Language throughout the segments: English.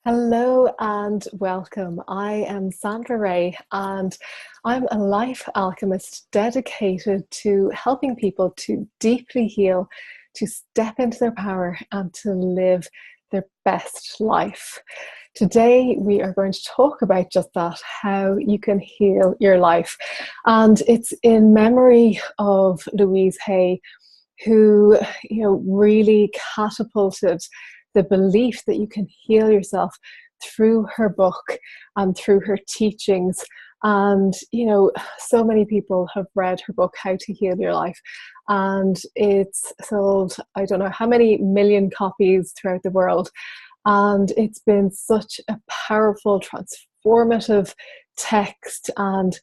Hello and welcome. I am Sandra Ray and I'm a life alchemist dedicated to helping people to deeply heal, to step into their power and to live their best life. Today we are going to talk about just that, how you can heal your life. And it's in memory of Louise Hay, who really catapulted the belief that you can heal yourself through her book and through her teachings. And so many people have read her book, How to Heal Your Life, and it's sold I don't know how many million copies throughout the world. And it's been such a powerful, transformative text and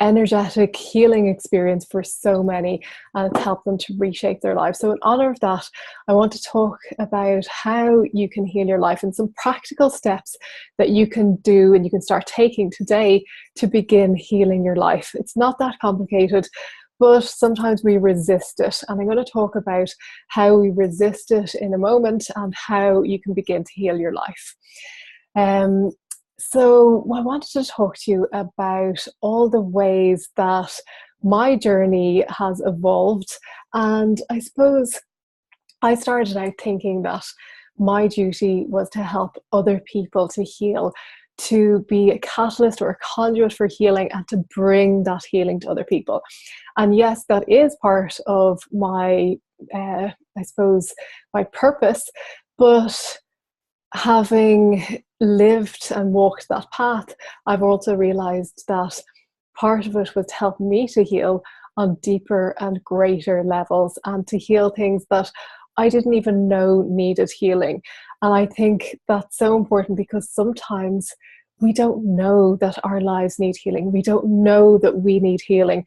energetic healing experience for so many, and it's helped them to reshape their lives. So in honor of that, I want to talk about how you can heal your life and some practical steps that you can do and you can start taking today to begin healing your life. It's not that complicated, but sometimes we resist it, and I'm going to talk about how we resist it in a moment and how you can begin to heal your life. So I wanted to talk to you about all the ways that my journey has evolved. And I suppose I started out thinking that my duty was to help other people to heal, to be a catalyst or a conduit for healing, and to bring that healing to other people. And yes, that is part of my, I suppose, my purpose. But having lived and walked that path, I've also realized that part of it was to help me to heal on deeper and greater levels and to heal things that I didn't even know needed healing. And I think that's so important because sometimes we don't know that our lives need healing. We don't know that we need healing.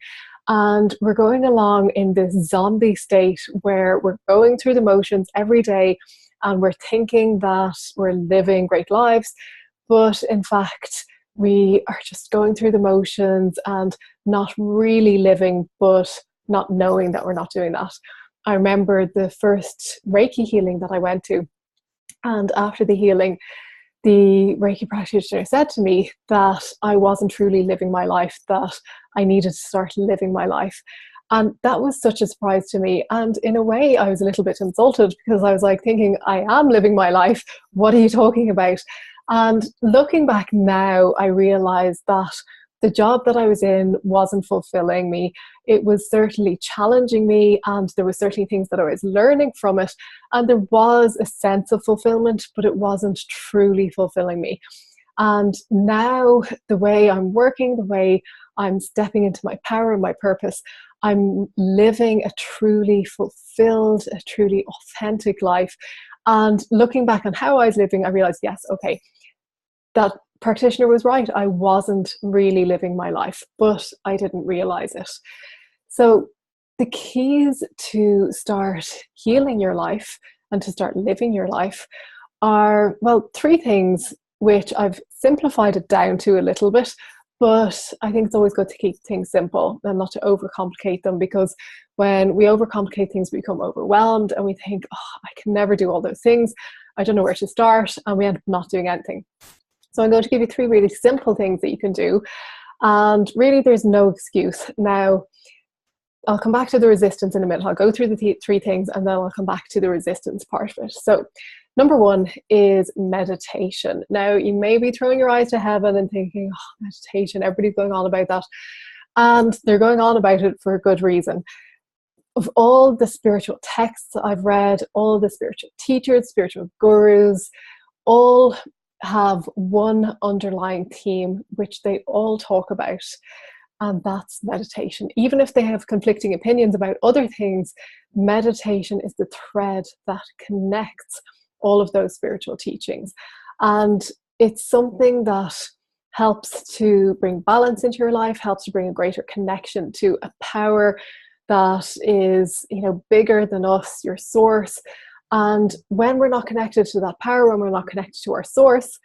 And we're going along in this zombie state where we're going through the motions every day and we're thinking that we're living great lives, but in fact, we are just going through the motions and not really living, but not knowing that we're not doing that. I remember the first Reiki healing that I went to, and after the healing, the Reiki practitioner said to me that I wasn't truly living my life, that I needed to start living my life. And that was such a surprise to me. And in a way, I was a little bit insulted because I was like thinking, I am living my life. What are you talking about? And looking back now, I realized that the job that I was in wasn't fulfilling me. It was certainly challenging me, and there were certainly things that I was learning from it. And there was a sense of fulfillment, but it wasn't truly fulfilling me. And now, the way I'm working, the way I'm stepping into my power and my purpose, I'm living a truly fulfilled, a truly authentic life. And looking back on how I was living, I realized, yes, okay, that practitioner was right. I wasn't really living my life, but I didn't realize it. So the keys to start healing your life and to start living your life are, well, three things, which I've simplified it down to a little bit, but I think it's always good to keep things simple and not to overcomplicate them, because when we overcomplicate things, we become overwhelmed and we think, oh, I can never do all those things. I don't know where to start, and we end up not doing anything. So I'm going to give you three really simple things that you can do. And really, there's no excuse. Now, I'll come back to the resistance in a minute. I'll go through the three things and then I'll come back to the resistance part of it. So number one is meditation. Now, you may be throwing your eyes to heaven and thinking, oh, meditation, everybody's going on about that. And they're going on about it for a good reason. Of all the spiritual texts I've read, all the spiritual teachers, spiritual gurus, all have one underlying theme which they all talk about, and that's meditation. Even if they have conflicting opinions about other things, meditation is the thread that connects all of those spiritual teachings. And it's something that helps to bring balance into your life, helps to bring a greater connection to a power that is, bigger than us, your source. And when we're not connected to that power, when we're not connected to our source,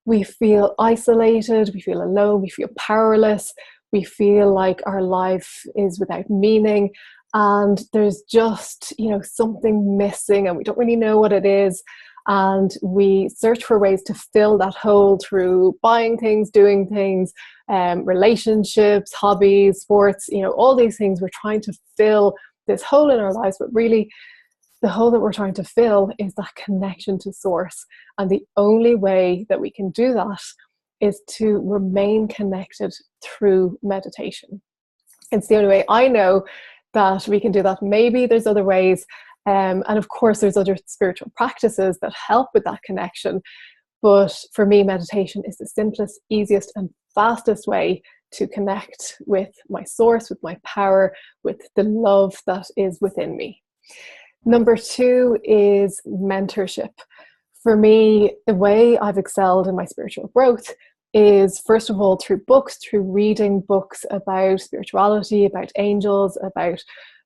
we feel isolated, we feel alone, we feel powerless, we feel like our life is without meaning, and there's just, something missing and we don't really know what it is. and we search for ways to fill that hole through buying things, doing things, relationships, hobbies, sports, all these things. We're trying to fill this hole in our lives, but really the hole that we're trying to fill is that connection to source. And the only way that we can do that is to remain connected through meditation. It's the only way I know that we can do that. Maybe there's other ways. And of course, there's other spiritual practices that help with that connection. But for me, meditation is the simplest, easiest, and fastest way to connect with my source, with my power, with the love that is within me. Number 2 is mentorship. For me, the way I've excelled in my spiritual growth is, first of all, through books, through reading books about spirituality, about angels, about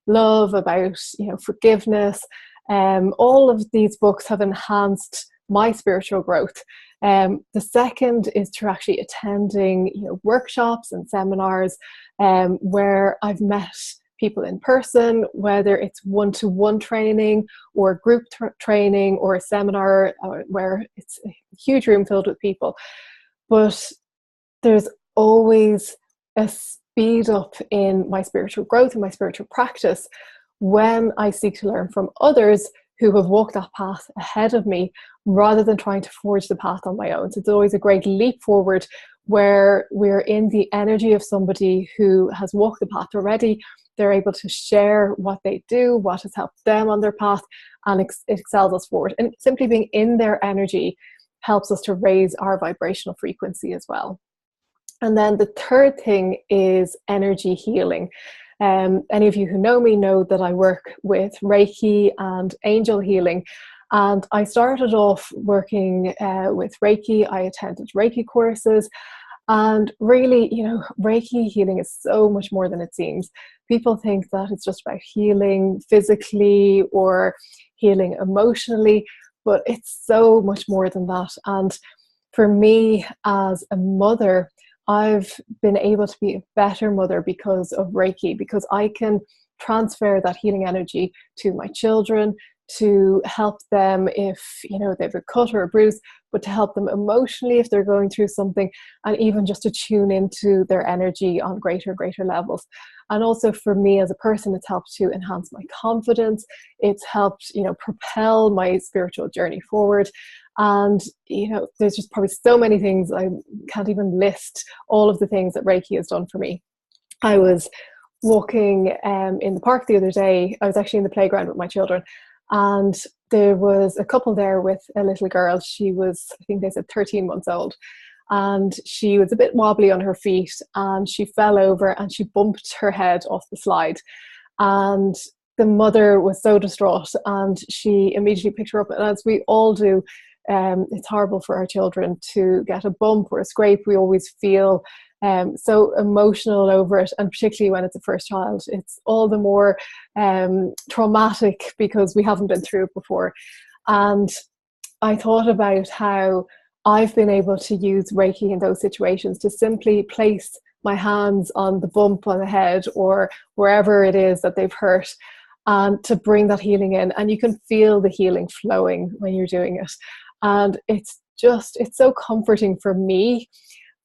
love, about forgiveness. All of these books have enhanced my spiritual growth. The second is through actually attending workshops and seminars where I've met people in person, whether it's one-to-one training or group training or a seminar where it's a huge room filled with people. But there's always a speed up in my spiritual growth and my spiritual practice when I seek to learn from others who have walked that path ahead of me, rather than trying to forge the path on my own. So it's always a great leap forward where we're in the energy of somebody who has walked the path already. They're able to share what they do, what has helped them on their path, and it excels us forward. And simply being in their energy helps us to raise our vibrational frequency as well. And then the third thing is energy healing. Any of you who know me know that I work with Reiki and angel healing. And I started off working with Reiki. I attended Reiki courses. And really, Reiki healing is so much more than it seems. People think that it's just about healing physically or healing emotionally, but it's so much more than that. And for me as a mother, I've been able to be a better mother because of Reiki, because I can transfer that healing energy to my children, to help them if they've a cut or a bruise, but to help them emotionally if they're going through something, and even just to tune into their energy on greater levels. And also for me as a person, it's helped to enhance my confidence. It's helped propel my spiritual journey forward. And there's just probably so many things, I can't even list all of the things that Reiki has done for me. I was walking in the park the other day. I was actually in the playground with my children, and there was a couple there with a little girl. She was, I think they said, 13 months old, and she was a bit wobbly on her feet, and she fell over and she bumped her head off the slide. And the mother was so distraught, and she immediately picked her up. And as we all do, it's horrible for our children to get a bump or a scrape. We always feel so emotional over it, and particularly when it's a first child, it's all the more traumatic because we haven't been through it before. And I thought about how I've been able to use Reiki in those situations to simply place my hands on the bump on the head or wherever it is that they've hurt, and to bring that healing in. And you can feel the healing flowing when you're doing it. And it's so comforting for me,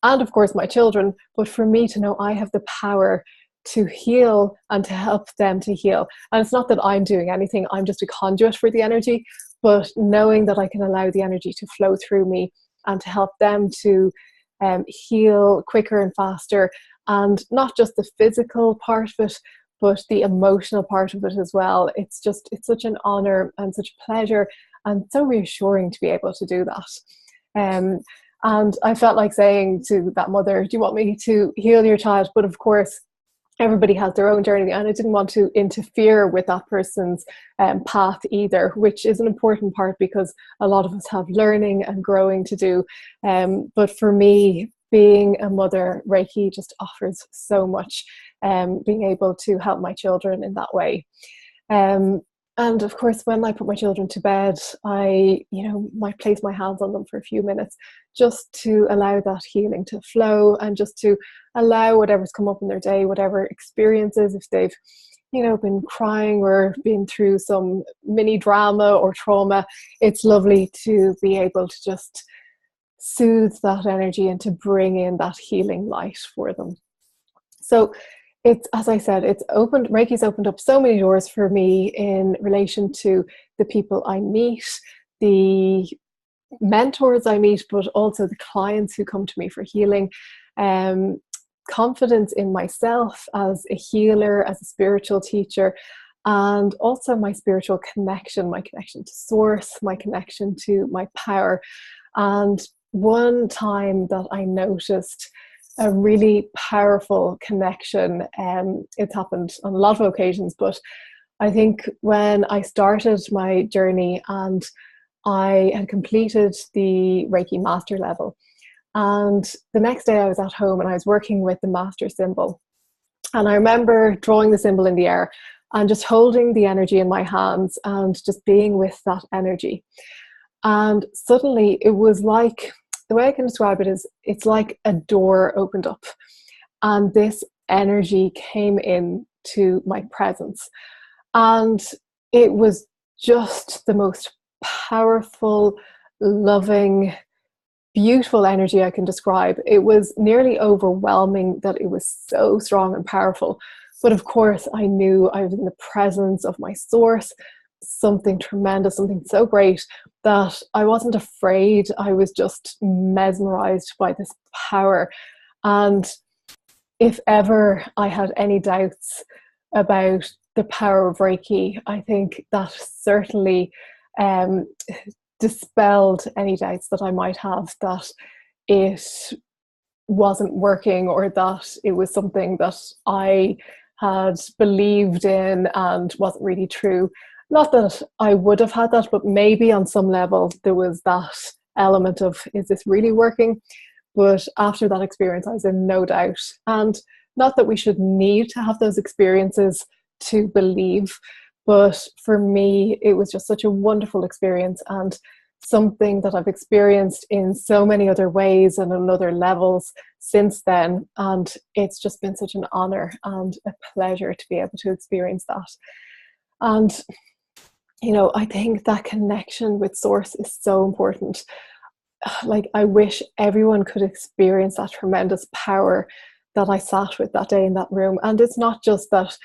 and of course my children, but for me to know I have the power to heal and to help them to heal. And it's not that I'm doing anything, I'm just a conduit for the energy, but knowing that I can allow the energy to flow through me and to help them to heal quicker and faster. And not just the physical part of it, but the emotional part of it as well. It's such an honor and such a pleasure, and so reassuring to be able to do that. And I felt like saying to that mother, do you want me to heal your child? But of course, everybody has their own journey, and I didn't want to interfere with that person's path either, which is an important part because a lot of us have learning and growing to do. But for me, being a mother, Reiki just offers so much, being able to help my children in that way. And of course, when I put my children to bed, I might place my hands on them for a few minutes just to allow that healing to flow, and just to allow whatever's come up in their day, whatever experiences, if they've been crying or been through some mini drama or trauma, it's lovely to be able to just soothe that energy and to bring in that healing light for them. So it's, as I said, Reiki's opened up so many doors for me in relation to the people I meet, the mentors I meet, but also the clients who come to me for healing. Confidence in myself as a healer, as a spiritual teacher, and also my spiritual connection, my connection to source, my connection to my power. And one time that I noticed a really powerful connection, it's happened on a lot of occasions, but I think when I started my journey and I had completed the Reiki master level, and the next day I was at home and I was working with the master symbol. And I remember drawing the symbol in the air and just holding the energy in my hands and just being with that energy. And suddenly it was like, the way I can describe it is, it's like a door opened up and this energy came in to my presence. And it was just the most powerful, loving, beautiful energy I can describe. It was nearly overwhelming that it was so strong and powerful. But of course, I knew I was in the presence of my source, something tremendous, something so great that I wasn't afraid. I was just mesmerized by this power. And if ever I had any doubts about the power of Reiki, I think that certainly dispelled any doubts that I might have that it wasn't working or that it was something that I had believed in and wasn't really true. Not that I would have had that, but maybe on some level there was that element of, is this really working? But after that experience, I was in no doubt. And not that we should need to have those experiences to believe, but for me, it was just such a wonderful experience and something that I've experienced in so many other ways and on other levels since then. And it's just been such an honor and a pleasure to be able to experience that. And, I think that connection with source is so important. Like, I wish everyone could experience that tremendous power that I sat with that day in that room. And it's not just that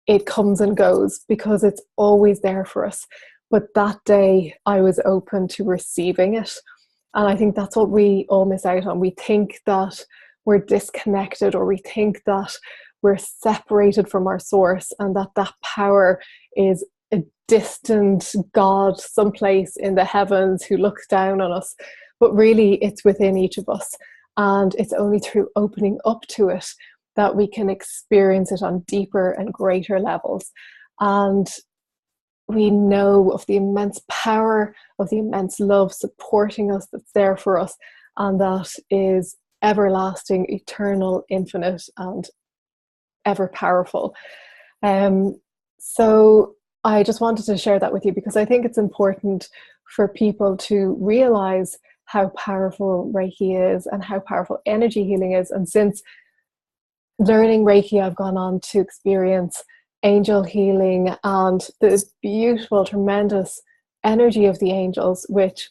it comes and goes, because it's always there for us. But that day I was open to receiving it. And I think that's what we all miss out on. We think that we're disconnected, or we think that we're separated from our source, and that power is a distant God someplace in the heavens who looks down on us. But really, it's within each of us. And it's only through opening up to it that we can experience it on deeper and greater levels. And we know of the immense power, of the immense love supporting us, that's there for us, and that is everlasting, eternal, infinite, and ever powerful. So I just wanted to share that with you, because I think it's important for people to realize how powerful Reiki is and how powerful energy healing is. And since learning Reiki, I've gone on to experience angel healing and the beautiful, tremendous energy of the angels, which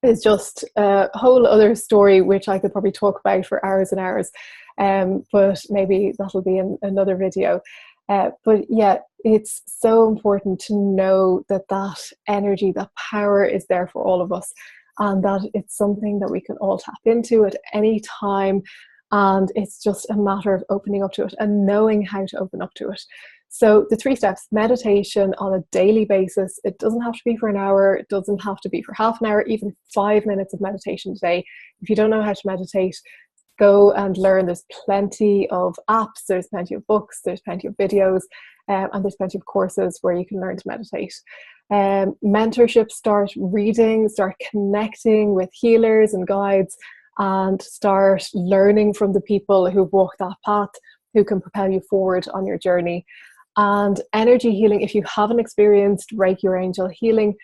is just a whole other story, which I could probably talk about for hours and hours. But maybe that'll be in another video. But yeah, it's so important to know that that energy, that power is there for all of us, and that it's something that we can all tap into at any time. And it's just a matter of opening up to it and knowing how to open up to it. So the 3 steps: meditation on a daily basis. It doesn't have to be for an hour. It doesn't have to be for half an hour, even 5 minutes of meditation today. If you don't know how to meditate, go and learn. There's plenty of apps, there's plenty of books, there's plenty of videos, and there's plenty of courses where you can learn to meditate. Mentorship: start reading, start connecting with healers and guides, and start learning from the people who've walked that path, who can propel you forward on your journey. And energy healing: if you haven't experienced Reiki or angel healing,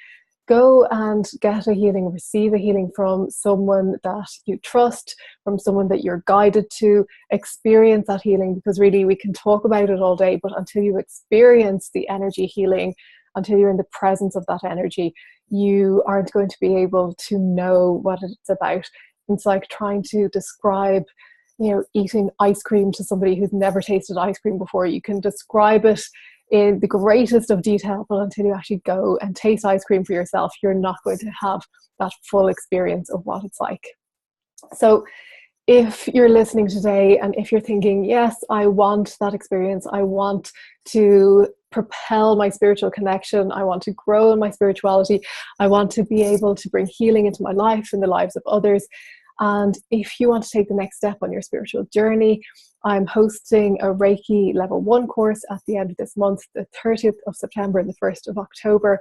go and get a healing, receive a healing from someone that you trust, from someone that you're guided to. Experience that healing, because really we can talk about it all day, but until you experience the energy healing, until you're in the presence of that energy, you aren't going to be able to know what it's about. It's like trying to describe, you know, eating ice cream to somebody who's never tasted ice cream before. You can describe it in the greatest of detail, but until you actually go and taste ice cream for yourself, you're not going to have that full experience of what it's like. So if you're listening today and if you're thinking, yes, I want that experience, I want to propel my spiritual connection, I want to grow in my spirituality, I want to be able to bring healing into my life and the lives of others, and if you want to take the next step on your spiritual journey, I'm hosting a Reiki Level 1 course at the end of this month, the 30th of September and the 1st of October.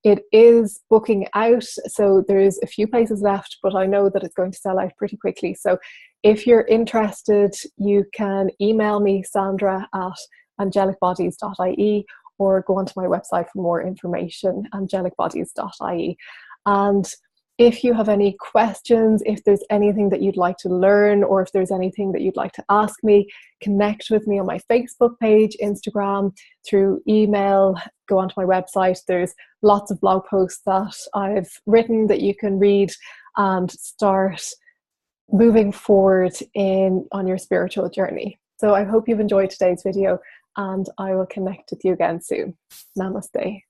It is booking out, so there's a few places left, but I know that it's going to sell out pretty quickly. So if you're interested, you can email me, Sandra at angelicbodies.ie, or go onto my website for more information, angelicbodies.ie. And if you have any questions, if there's anything that you'd like to learn, or if there's anything that you'd like to ask me, connect with me on my Facebook page, Instagram, through email, go onto my website. There's lots of blog posts that I've written that you can read and start moving forward on your spiritual journey. So I hope you've enjoyed today's video, and I will connect with you again soon. Namaste.